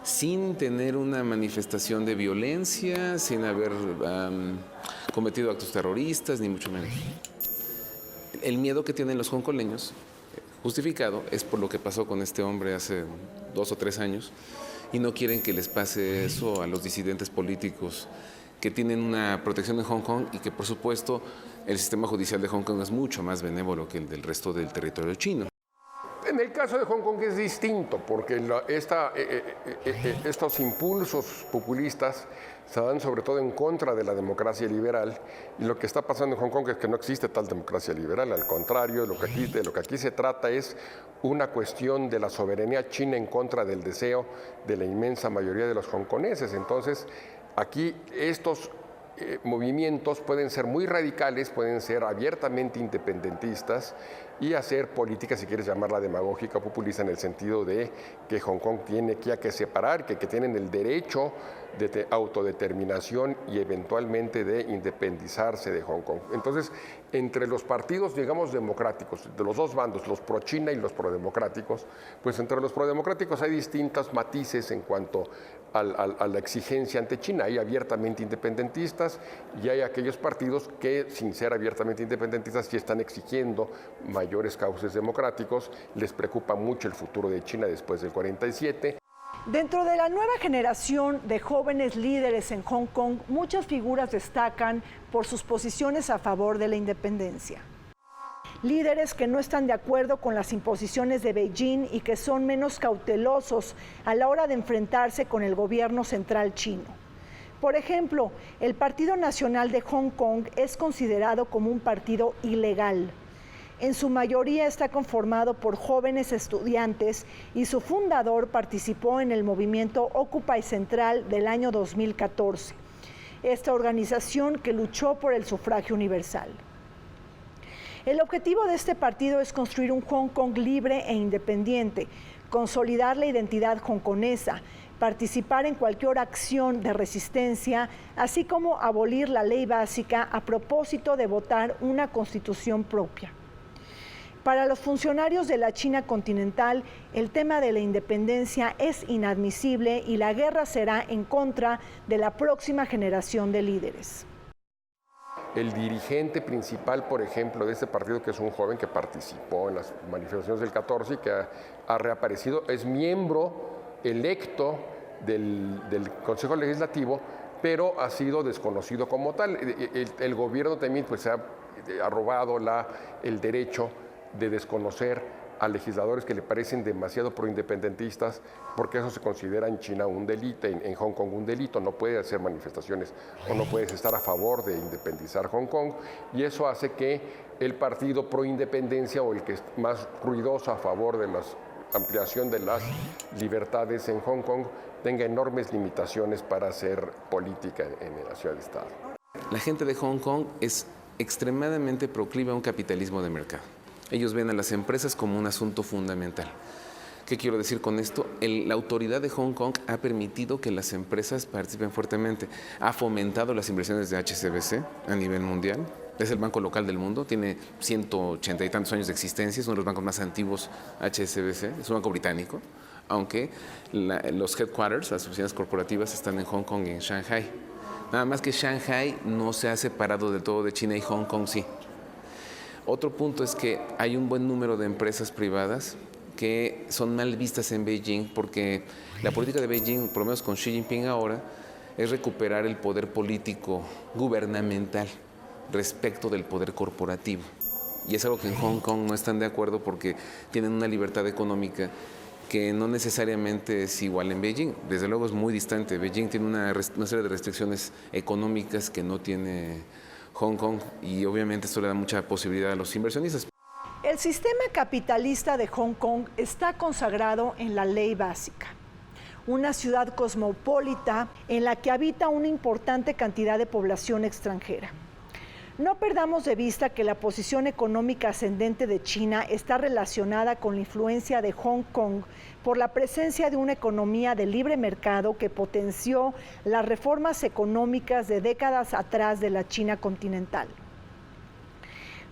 sin tener una manifestación de violencia, sin haber cometido actos terroristas, ni mucho menos. El miedo que tienen los hongkoleños, justificado, es por lo que pasó con este hombre hace 2 o 3 años, y no quieren que les pase eso a los disidentes políticos que tienen una protección en Hong Kong y que, por supuesto, el sistema judicial de Hong Kong es mucho más benévolo que el del resto del territorio chino. En el caso de Hong Kong es distinto, porque estos impulsos populistas se dan sobre todo en contra de la democracia liberal, y lo que está pasando en Hong Kong es que no existe tal democracia liberal, al contrario, de lo que aquí se trata es una cuestión de la soberanía china en contra del deseo de la inmensa mayoría de los hongkoneses. Entonces, aquí estos movimientos pueden ser muy radicales, pueden ser abiertamente independentistas y hacer política, si quieres llamarla demagógica o populista, en el sentido de que Hong Kong tiene que separar, que tienen el derecho de autodeterminación y eventualmente de independizarse de Hong Kong. Entonces, entre los partidos, digamos, democráticos, de los dos bandos, los pro-China y los pro-democráticos, pues entre los pro-democráticos hay distintos matices en cuanto a la exigencia ante China. Hay abiertamente independentistas y hay aquellos partidos que, sin ser abiertamente independentistas, sí están exigiendo mayores cauces democráticos. Les preocupa mucho el futuro de China después del 47. Dentro de la nueva generación de jóvenes líderes en Hong Kong, muchas figuras destacan por sus posiciones a favor de la independencia. Líderes que no están de acuerdo con las imposiciones de Beijing y que son menos cautelosos a la hora de enfrentarse con el gobierno central chino. Por ejemplo, el Partido Nacional de Hong Kong es considerado como un partido ilegal. En su mayoría está conformado por jóvenes estudiantes y su fundador participó en el movimiento Occupy Central del año 2014, esta organización que luchó por el sufragio universal. El objetivo de este partido es construir un Hong Kong libre e independiente, consolidar la identidad hongkonesa, participar en cualquier acción de resistencia, así como abolir la ley básica a propósito de votar una constitución propia. Para los funcionarios de la China continental, el tema de la independencia es inadmisible y la guerra será en contra de la próxima generación de líderes. El dirigente principal, por ejemplo, de este partido, que es un joven que participó en las manifestaciones del 14 y que ha reaparecido, es miembro electo del Consejo Legislativo, pero ha sido desconocido como tal. El gobierno también pues, ha robado el derecho de desconocer a legisladores que le parecen demasiado proindependentistas, porque eso se considera en China un delito, en Hong Kong un delito. No puedes hacer manifestaciones o no puedes estar a favor de independizar Hong Kong, y eso hace que el partido proindependencia, o el que es más ruidoso a favor de la ampliación de las libertades en Hong Kong, tenga enormes limitaciones para hacer política en la ciudad-estado. La gente de Hong Kong es extremadamente proclive a un capitalismo de mercado. Ellos ven a las empresas como un asunto fundamental. ¿Qué quiero decir con esto? La autoridad de Hong Kong ha permitido que las empresas participen fuertemente. Ha fomentado las inversiones de HSBC a nivel mundial. Es el banco local del mundo, tiene 180 y tantos años de existencia, es uno de los bancos más antiguos, HSBC, es un banco británico, aunque los headquarters, las oficinas corporativas, están en Hong Kong y en Shanghai. Nada más que Shanghai no se ha separado del todo de China y Hong Kong sí. Otro punto es que hay un buen número de empresas privadas que son mal vistas en Beijing, porque la política de Beijing, por lo menos con Xi Jinping ahora, es recuperar el poder político gubernamental respecto del poder corporativo. Y es algo que en Hong Kong no están de acuerdo, porque tienen una libertad económica que no necesariamente es igual en Beijing. Desde luego es muy distante. Beijing tiene una serie de restricciones económicas que no tiene Hong Kong y obviamente esto le da mucha posibilidad a los inversionistas. El sistema capitalista de Hong Kong está consagrado en la ley básica. Una ciudad cosmopolita en la que habita una importante cantidad de población extranjera. No perdamos de vista que la posición económica ascendente de China está relacionada con la influencia de Hong Kong por la presencia de una economía de libre mercado que potenció las reformas económicas de décadas atrás de la China continental.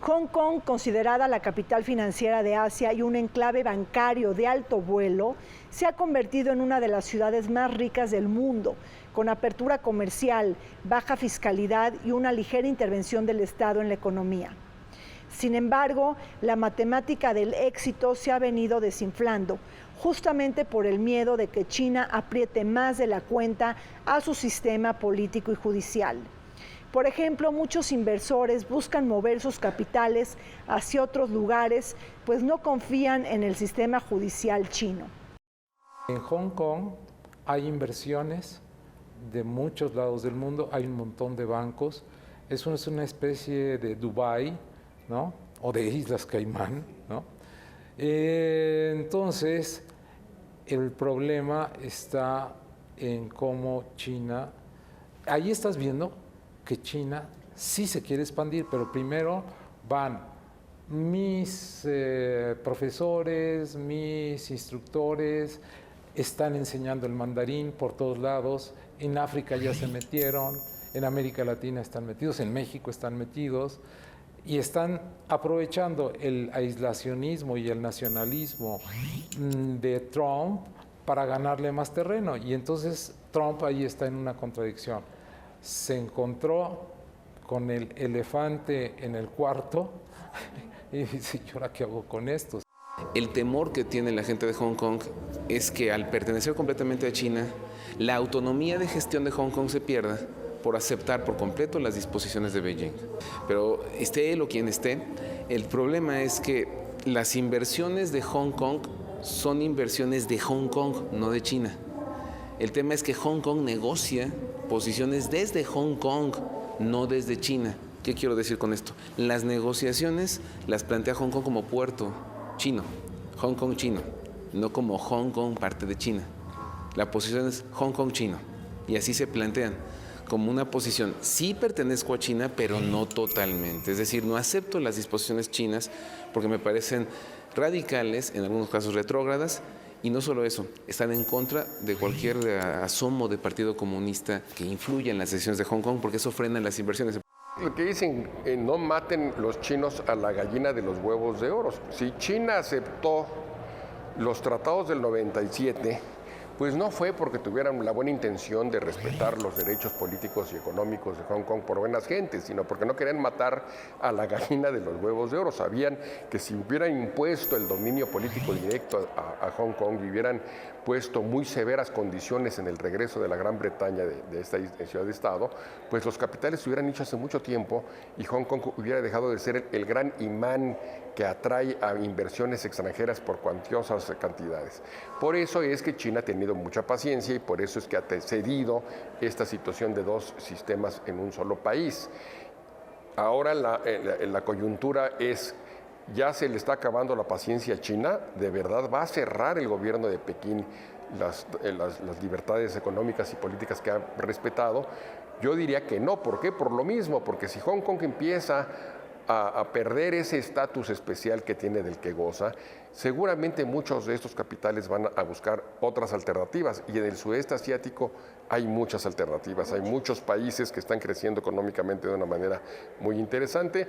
Hong Kong, considerada la capital financiera de Asia y un enclave bancario de alto vuelo, se ha convertido en una de las ciudades más ricas del mundo, con apertura comercial, baja fiscalidad y una ligera intervención del Estado en la economía. Sin embargo, la matemática del éxito se ha venido desinflando, justamente por el miedo de que China apriete más de la cuenta a su sistema político y judicial. Por ejemplo, muchos inversores buscan mover sus capitales hacia otros lugares, pues no confían en el sistema judicial chino. En Hong Kong hay inversiones de muchos lados del mundo, hay un montón de bancos, es una especie de Dubái, ¿no? O de Islas Caimán, ¿no? Entonces, el problema está en cómo China, ahí estás viendo que China sí se quiere expandir, pero primero van mis profesores, mis instructores, están enseñando el mandarín por todos lados, en África ya se metieron, en América Latina están metidos, en México están metidos, y están aprovechando el aislacionismo y el nacionalismo de Trump para ganarle más terreno, y entonces Trump ahí está en una contradicción. Se encontró con el elefante en el cuarto y dice, ¿y ahora qué hago con esto? El temor que tiene la gente de Hong Kong es que al pertenecer completamente a China, la autonomía de gestión de Hong Kong se pierda por aceptar por completo las disposiciones de Beijing. Pero esté él o quien esté, el problema es que las inversiones de Hong Kong son inversiones de Hong Kong, no de China. El tema es que Hong Kong negocia posiciones desde Hong Kong, no desde China. ¿Qué quiero decir con esto? Las negociaciones las plantea Hong Kong como puerto chino, Hong Kong chino, no como Hong Kong parte de China. La posición es Hong Kong chino y así se plantean como una posición, sí pertenezco a China, pero no totalmente. Es decir, no acepto las disposiciones chinas porque me parecen radicales, en algunos casos retrógradas. Y no solo eso, están en contra de cualquier asomo de Partido Comunista que influya en las decisiones de Hong Kong, porque eso frena las inversiones. Lo que dicen, no maten los chinos a la gallina de los huevos de oro. Si China aceptó los tratados del 97, pues no fue porque tuvieran la buena intención de respetar los derechos políticos y económicos de Hong Kong por buenas gentes, sino porque no querían matar a la gallina de los huevos de oro. Sabían que si hubieran impuesto el dominio político directo a Hong Kong y hubieran puesto muy severas condiciones en el regreso de la Gran Bretaña de esta ciudad-estado, pues los capitales se hubieran hecho hace mucho tiempo y Hong Kong hubiera dejado de ser el gran imán que atrae a inversiones extranjeras por cuantiosas cantidades. Por eso es que China ha tenido mucha paciencia y por eso es que ha cedido esta situación de dos sistemas en un solo país. Ahora la coyuntura es, ya se le está acabando la paciencia a China, ¿de verdad va a cerrar el gobierno de Pekín las libertades económicas y políticas que ha respetado? Yo diría que no. ¿Por qué? Por lo mismo, porque si Hong Kong empieza a perder ese estatus especial que tiene del que goza, seguramente muchos de estos capitales van a buscar otras alternativas y en el sudeste asiático hay muchas alternativas, hay muchos países que están creciendo económicamente de una manera muy interesante.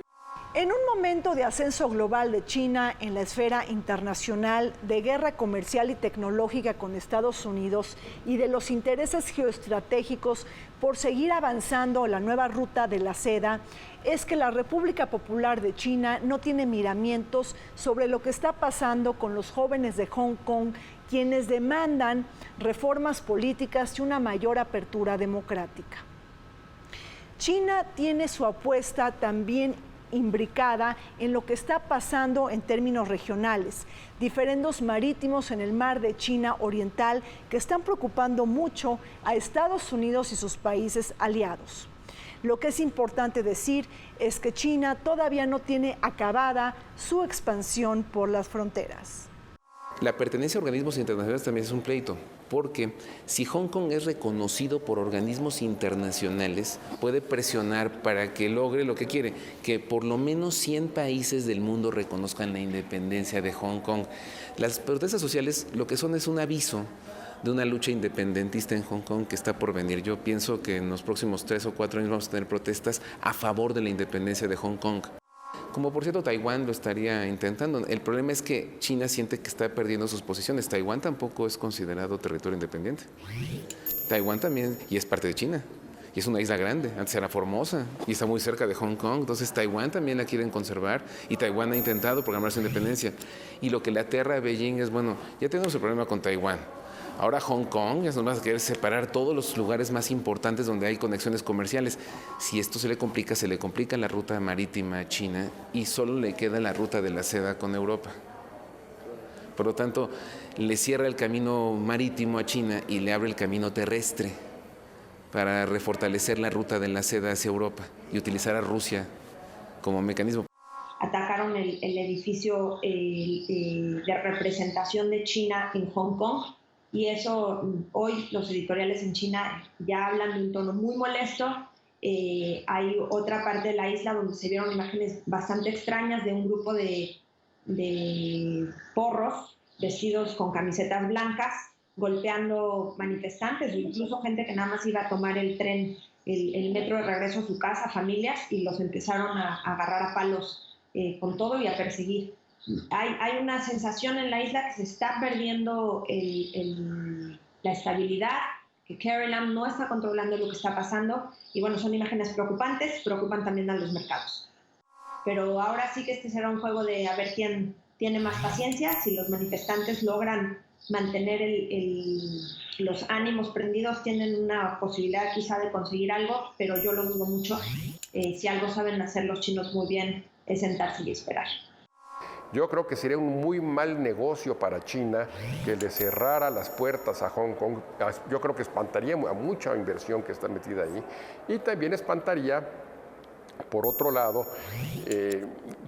En un momento de ascenso global de China en la esfera internacional, de guerra comercial y tecnológica con Estados Unidos y de los intereses geoestratégicos por seguir avanzando la nueva ruta de la seda, es que la República Popular de China no tiene miramientos sobre lo que está pasando con los jóvenes de Hong Kong, quienes demandan reformas políticas y una mayor apertura democrática. China tiene su apuesta también imbricada en lo que está pasando en términos regionales, diferendos marítimos en el mar de China Oriental que están preocupando mucho a Estados Unidos y sus países aliados. Lo que es importante decir es que China todavía no tiene acabada su expansión por las fronteras. La pertenencia a organismos internacionales también es un pleito, porque si Hong Kong es reconocido por organismos internacionales, puede presionar para que logre lo que quiere, que por lo menos 100 países del mundo reconozcan la independencia de Hong Kong. Las protestas sociales lo que son es un aviso de una lucha independentista en Hong Kong que está por venir. Yo pienso que en los próximos 3 o 4 años vamos a tener protestas a favor de la independencia de Hong Kong. Como por cierto Taiwán lo estaría intentando. El problema es que China siente que está perdiendo sus posiciones. Taiwán tampoco es considerado territorio independiente. Taiwán también, y es parte de China. Y es una isla grande, antes era Formosa, y está muy cerca de Hong Kong. Entonces Taiwán también la quieren conservar, y Taiwán ha intentado proclamar su independencia. Y lo que le aterra a Beijing es, bueno, ya tenemos el problema con Taiwán. Ahora Hong Kong, ya nos va a querer separar todos los lugares más importantes donde hay conexiones comerciales. Si esto se le complica la ruta marítima a China y solo le queda la ruta de la seda con Europa. Por lo tanto, le cierra el camino marítimo a China y le abre el camino terrestre para refortalecer la ruta de la seda hacia Europa y utilizar a Rusia como mecanismo. Atacaron el edificio de representación de China en Hong Kong. Y eso, hoy los editoriales en China ya hablan de un tono muy molesto. Hay otra parte de la isla donde se vieron imágenes bastante extrañas de un grupo de porros vestidos con camisetas blancas, golpeando manifestantes o incluso gente que nada más iba a tomar el tren, el metro de regreso a su casa, familias, y los empezaron a agarrar a palos con todo y a perseguir. Hay una sensación en la isla que se está perdiendo la estabilidad, que Carrie Lam no está controlando lo que está pasando, y bueno, son imágenes preocupantes, preocupan también a los mercados. Pero ahora sí que este será un juego de a ver quién tiene más paciencia, si los manifestantes logran mantener los ánimos prendidos, tienen una posibilidad quizá de conseguir algo, pero yo lo dudo mucho. Si algo saben hacer los chinos muy bien es sentarse y esperar. Yo creo que sería un muy mal negocio para China que le cerrara las puertas a Hong Kong. Yo creo que espantaría a mucha inversión que está metida ahí. Y también espantaría, por otro lado,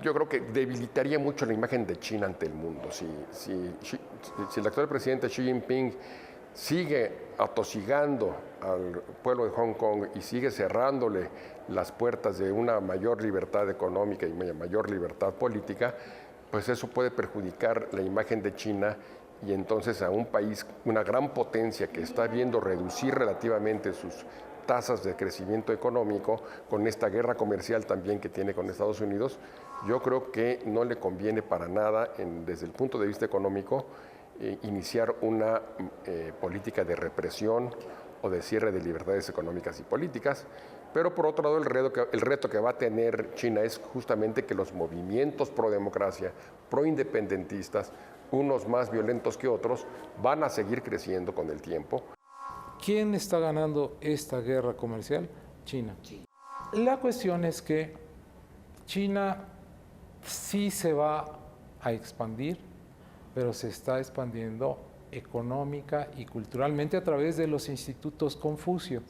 yo creo que debilitaría mucho la imagen de China ante el mundo. Si el actual presidente Xi Jinping sigue atosigando al pueblo de Hong Kong y sigue cerrándole las puertas de una mayor libertad económica y mayor libertad política, pues eso puede perjudicar la imagen de China, y entonces a un país, una gran potencia que está viendo reducir relativamente sus tasas de crecimiento económico con esta guerra comercial también que tiene con Estados Unidos, yo creo que no le conviene para nada desde el punto de vista económico iniciar una política de represión o de cierre de libertades económicas y políticas. Pero por otro lado, el reto que va a tener China es justamente que los movimientos pro democracia, pro independentistas, unos más violentos que otros, van a seguir creciendo con el tiempo. ¿Quién está ganando esta guerra comercial? China. La cuestión es que China sí se va a expandir, pero se está expandiendo económica y culturalmente a través de los institutos Confucio.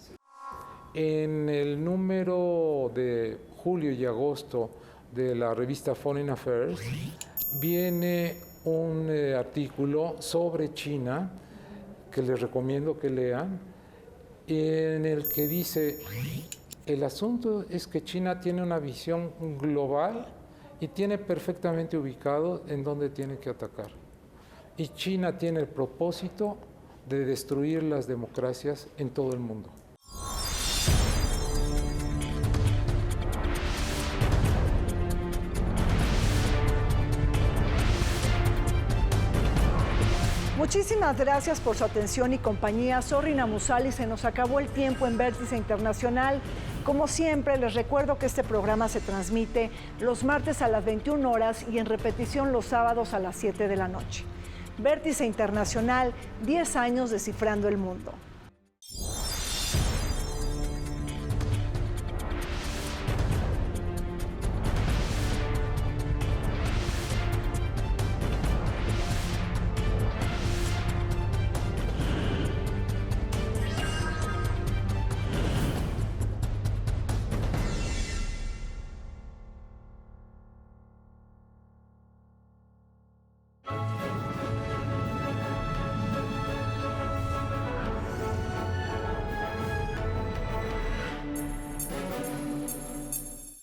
En el número de julio y agosto de la revista Foreign Affairs viene un artículo sobre China que les recomiendo que lean, en el que dice: el asunto es que China tiene una visión global y tiene perfectamente ubicado en dónde tiene que atacar. Y China tiene el propósito de destruir las democracias en todo el mundo. Muchísimas gracias por su atención y compañía. Soy Rina Musali, se nos acabó el tiempo en Vértice Internacional. Como siempre, les recuerdo que este programa se transmite los martes a las 21 horas y en repetición los sábados a las 7 de la noche. Vértice Internacional, 10 años descifrando el mundo.